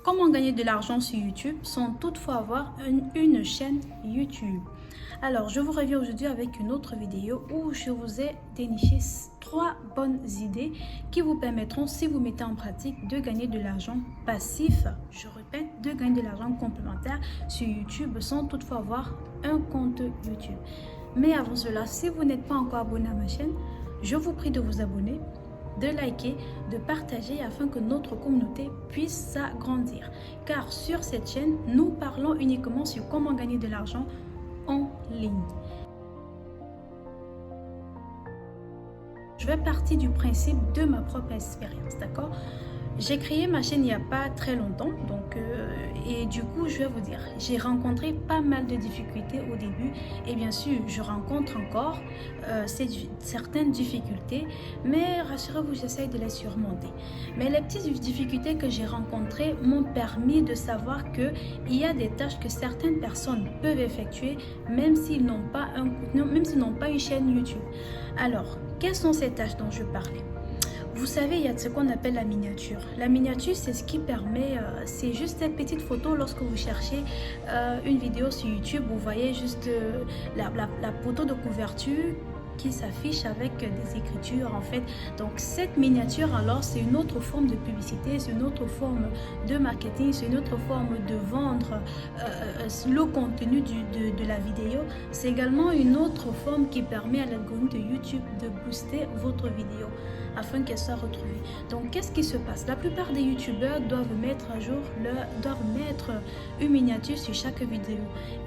Comment gagner de l'argent sur YouTube sans toutefois avoir une chaîne YouTube? Alors, je vous reviens aujourd'hui avec une autre vidéo où je vous ai déniché 3 bonnes idées qui vous permettront, si vous mettez en pratique, de gagner de l'argent passif. Je répète, de gagner de l'argent complémentaire sur YouTube sans toutefois avoir un compte YouTube. Mais avant cela, si vous n'êtes pas encore abonné à ma chaîne, je vous prie de vous abonner, de liker, de partager afin que notre communauté puisse s'agrandir. Car sur cette chaîne, nous parlons uniquement sur comment gagner de l'argent en ligne. Je vais partir du principe de ma propre expérience, d'accord? J'ai créé ma chaîne il n'y a pas très longtemps, et du coup, je vais vous dire, j'ai rencontré pas mal de difficultés au début, et bien sûr, je rencontre encore certaines difficultés, mais rassurez-vous, j'essaye de les surmonter. Mais les petites difficultés que j'ai rencontrées m'ont permis de savoir qu'il y a des tâches que certaines personnes peuvent effectuer, même s'ils n'ont pas une chaîne YouTube. Alors, quelles sont ces tâches dont je parlais? Vous savez, il y a ce qu'on appelle la miniature. La miniature, c'est ce qui permet, c'est juste cette petite photo lorsque vous cherchez une vidéo sur YouTube, vous voyez juste la photo de couverture qui s'affiche avec des écritures en fait. Donc cette miniature alors c'est une autre forme de publicité, c'est une autre forme de marketing, c'est une autre forme de vendre le contenu de la vidéo. C'est également une autre forme qui permet à l'algorithme de YouTube de booster votre vidéo afin qu'elle soit retrouvée. Donc qu'est-ce qui se passe? La plupart des youtubeurs doivent mettre à jour une miniature sur chaque vidéo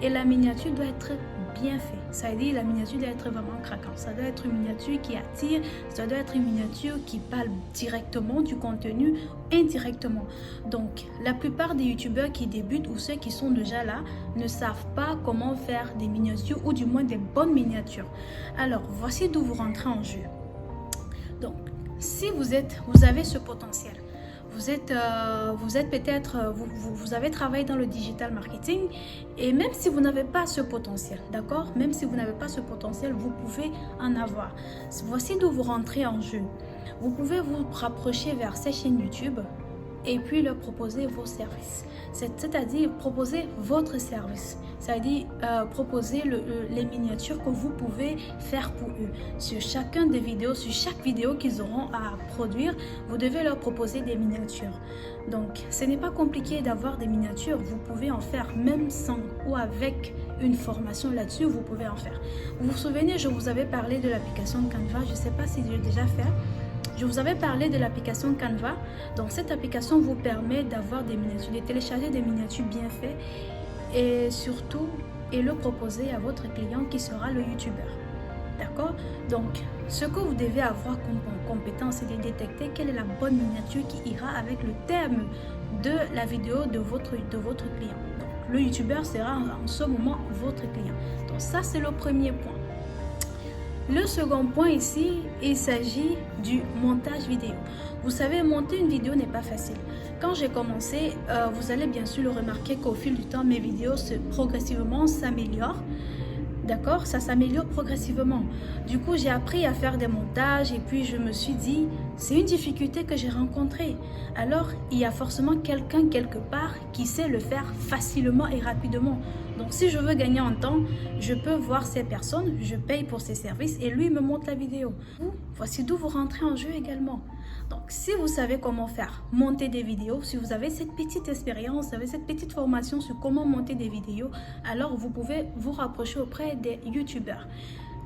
et la miniature doit être bien faite. Ça veut dire la miniature doit être vraiment craquante. Ça doit être une miniature qui attire, ça doit être une miniature qui parle directement du contenu, indirectement. Donc la plupart des youtubeurs qui débutent ou ceux qui sont déjà là ne savent pas comment faire des miniatures ou du moins des bonnes miniatures. Alors voici d'où vous rentrez en jeu. Donc si vous avez ce potentiel, vous avez travaillé dans le digital marketing et même si vous n'avez pas ce potentiel, d'accord, même si vous n'avez pas ce potentiel, vous pouvez en avoir. Voici d'où vous rentrez en jeu. Vous pouvez vous rapprocher vers ces chaînes YouTube et puis leur proposer vos services. C'est-à-dire proposer votre service. C'est-à-dire proposer les miniatures que vous pouvez faire pour eux. Sur chaque vidéo qu'ils auront à produire, vous devez leur proposer des miniatures. Donc, ce n'est pas compliqué d'avoir des miniatures. Vous pouvez en faire même sans ou avec une formation là-dessus, vous pouvez en faire. Vous vous souvenez, je vous avais parlé de l'application Canva. Je ne sais pas si j'ai déjà fait. Je vous avais parlé de l'application Canva. Donc cette application vous permet d'avoir des miniatures, de télécharger des miniatures bien faites et surtout le proposer à votre client qui sera le youtubeur. D'accord? Donc ce que vous devez avoir comme compétence, c'est de détecter quelle est la bonne miniature qui ira avec le thème de la vidéo de votre client. Donc le youtubeur sera en ce moment votre client. Donc ça c'est le premier point. Le second point ici, il s'agit du montage vidéo. Vous savez, monter une vidéo n'est pas facile. Quand j'ai commencé, vous allez bien sûr le remarquer qu'au fil du temps, mes vidéos progressivement s'améliorent. D'accord? Ça s'améliore progressivement. Du coup, j'ai appris à faire des montages et puis je me suis dit, c'est une difficulté que j'ai rencontrée. Alors, il y a forcément quelqu'un quelque part qui sait le faire facilement et rapidement. Donc, si je veux gagner en temps, je peux voir ces personnes, je paye pour ces services et lui me monte la vidéo. Voici d'où vous rentrez en jeu également. Donc, si vous savez comment faire, monter des vidéos, si vous avez cette petite expérience, vous avez cette petite formation sur comment monter des vidéos, alors vous pouvez vous rapprocher auprès des youtubeurs.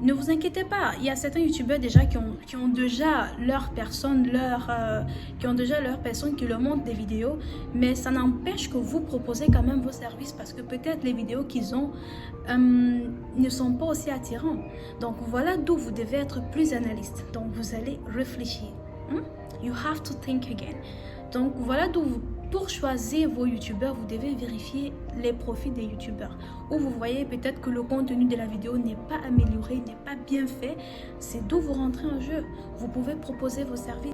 Ne vous inquiétez pas, il y a certains youtubeurs déjà qui ont déjà leur personne qui leur montrent des vidéos, mais ça n'empêche que vous proposez quand même vos services parce que peut-être les vidéos qu'ils ont ne sont pas aussi attirantes. Donc voilà d'où vous devez être plus analyste. Donc vous allez réfléchir. You have to think again. Donc voilà d'où pour choisir vos youtubeurs, vous devez vérifier les profils des youtubeurs. Où vous voyez peut-être que le contenu de la vidéo n'est pas amélioré, n'est pas bien fait. C'est d'où vous rentrez en jeu. Vous pouvez proposer vos services.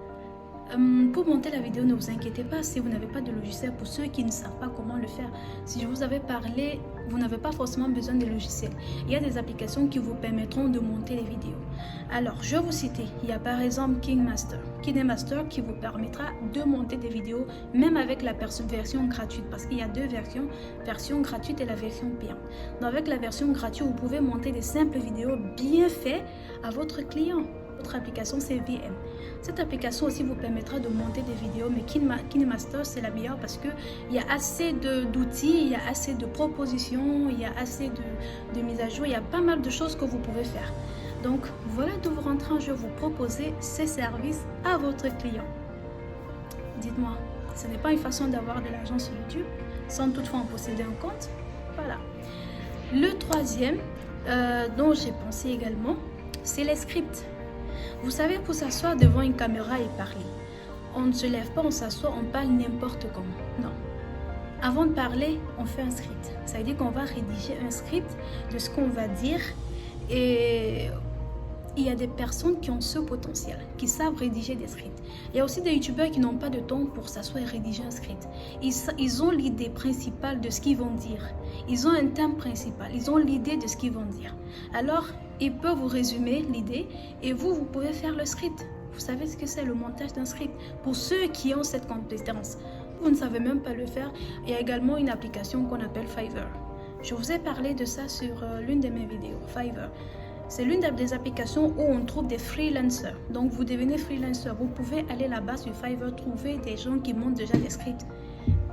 Pour monter la vidéo, ne vous inquiétez pas si vous n'avez pas de logiciel. Pour ceux qui ne savent pas comment le faire, si je vous avais parlé, vous n'avez pas forcément besoin de logiciels. Il y a des applications qui vous permettront de monter les vidéos. Alors, je vais vous citer. Il y a par exemple KineMaster. KineMaster qui vous permettra de monter des vidéos, même avec la version gratuite, parce qu'il y a deux versions, version gratuite et la version payante. Donc, avec la version gratuite, vous pouvez monter des simples vidéos bien faites à votre client. Votre application, c'est VM. Cette application aussi vous permettra de monter des vidéos, mais KineMaster, c'est la meilleure parce qu'il y a assez d'outils, il y a assez de propositions, il y a assez de mises à jour, il y a pas mal de choses que vous pouvez faire. Donc, voilà d'où vous rentrez en jeu, vous proposez ces services à votre client. Dites-moi, ce n'est pas une façon d'avoir de l'argent sur YouTube, sans toutefois en posséder un compte. Voilà. Le troisième, dont j'ai pensé également, c'est les scripts. Vous savez, pour s'asseoir devant une caméra et parler, on ne se lève pas, on s'assoit, on parle n'importe comment. Non. Avant de parler, on fait un script. Ça veut dire qu'on va rédiger un script de ce qu'on va dire. Et il y a des personnes qui ont ce potentiel, qui savent rédiger des scripts. Il y a aussi des youtubeurs qui n'ont pas de temps pour s'asseoir et rédiger un script. Ils ont l'idée principale de ce qu'ils vont dire. Ils ont un thème principal. Ils ont l'idée de ce qu'ils vont dire. Alors, ils peuvent vous résumer l'idée et vous pouvez faire le script. Vous savez ce que c'est le montage d'un script. Pour ceux qui ont cette compétence, vous ne savez même pas le faire. Il y a également une application qu'on appelle Fiverr. Je vous ai parlé de ça sur l'une de mes vidéos, Fiverr. C'est l'une des applications où on trouve des freelancers. Donc, vous devenez freelancer. Vous pouvez aller là-bas sur Fiverr, trouver des gens qui montent déjà des scripts.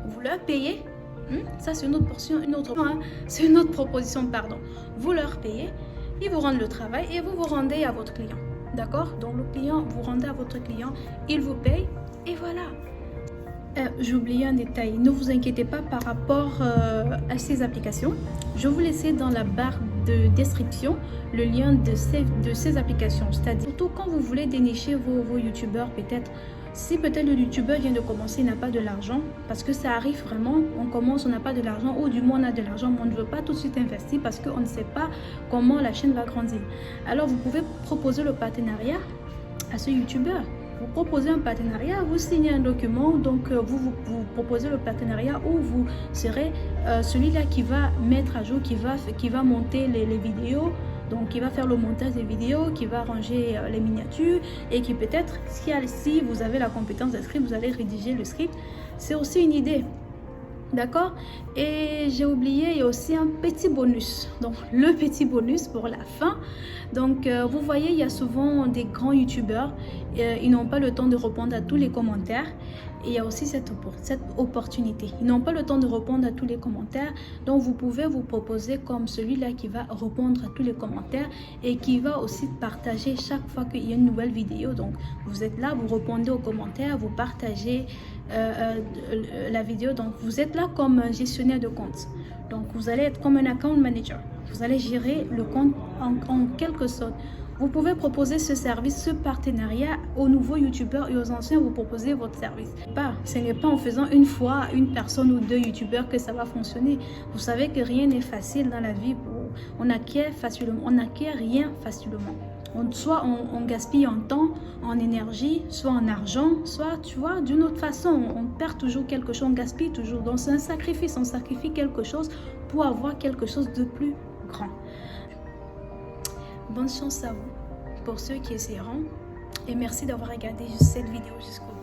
Vous leur payez. Ça, c'est une autre portion, c'est une autre proposition, pardon. Vous leur payez, ils vous rendent le travail et vous vous rendez à votre client. D'accord? Donc, le client, vous rendez à votre client, il vous paye et voilà. J'ai oublié un détail. Ne vous inquiétez pas par rapport à ces applications. Je vais vous laisser dans la barre de description le lien de ces applications. C'est-à-dire, surtout quand vous voulez dénicher vos youtubeurs, peut-être, si peut-être le youtubeur vient de commencer, il n'a pas de l'argent, parce que ça arrive vraiment, on commence, on n'a pas de l'argent, ou du moins on a de l'argent, mais on ne veut pas tout de suite investir parce qu'on ne sait pas comment la chaîne va grandir. Alors, vous pouvez proposer le partenariat à ce youtubeur. Vous proposez un partenariat, vous signez un document, donc vous proposez le partenariat où vous serez celui-là qui va mettre à jour, qui va monter les vidéos, donc qui va faire le montage des vidéos, qui va ranger les miniatures et qui peut-être, si vous avez la compétence de script, vous allez rédiger le script. C'est aussi une idée. D'accord? Et j'ai oublié, il y a aussi un petit bonus. Donc, le petit bonus pour la fin. Donc, vous voyez, il y a souvent des grands youtubeurs. Ils n'ont pas le temps de répondre à tous les commentaires. Et il y a aussi cette opportunité. Ils n'ont pas le temps de répondre à tous les commentaires. Donc, vous pouvez vous proposer comme celui-là qui va répondre à tous les commentaires et qui va aussi partager chaque fois qu'il y a une nouvelle vidéo. Donc, vous êtes là, vous répondez aux commentaires, vous partagez la vidéo. Donc, vous êtes là comme un gestionnaire de compte. Donc, vous allez être comme un account manager. Vous allez gérer le compte en quelque sorte. Vous pouvez proposer ce service, ce partenariat aux nouveaux youtubeurs et aux anciens, vous proposez votre service. Ce n'est pas en faisant une fois à une personne ou deux youtubeurs que ça va fonctionner. Vous savez que rien n'est facile dans la vie. On n'acquiert facilement, on n'acquiert rien facilement. Soit on gaspille en temps, en énergie, soit en argent, soit, tu vois, d'une autre façon. On perd toujours quelque chose, on gaspille toujours. Donc, c'est un sacrifice, on sacrifie quelque chose pour avoir quelque chose de plus grand. Bonne chance à vous pour ceux qui essaieront et merci d'avoir regardé cette vidéo jusqu'au bout.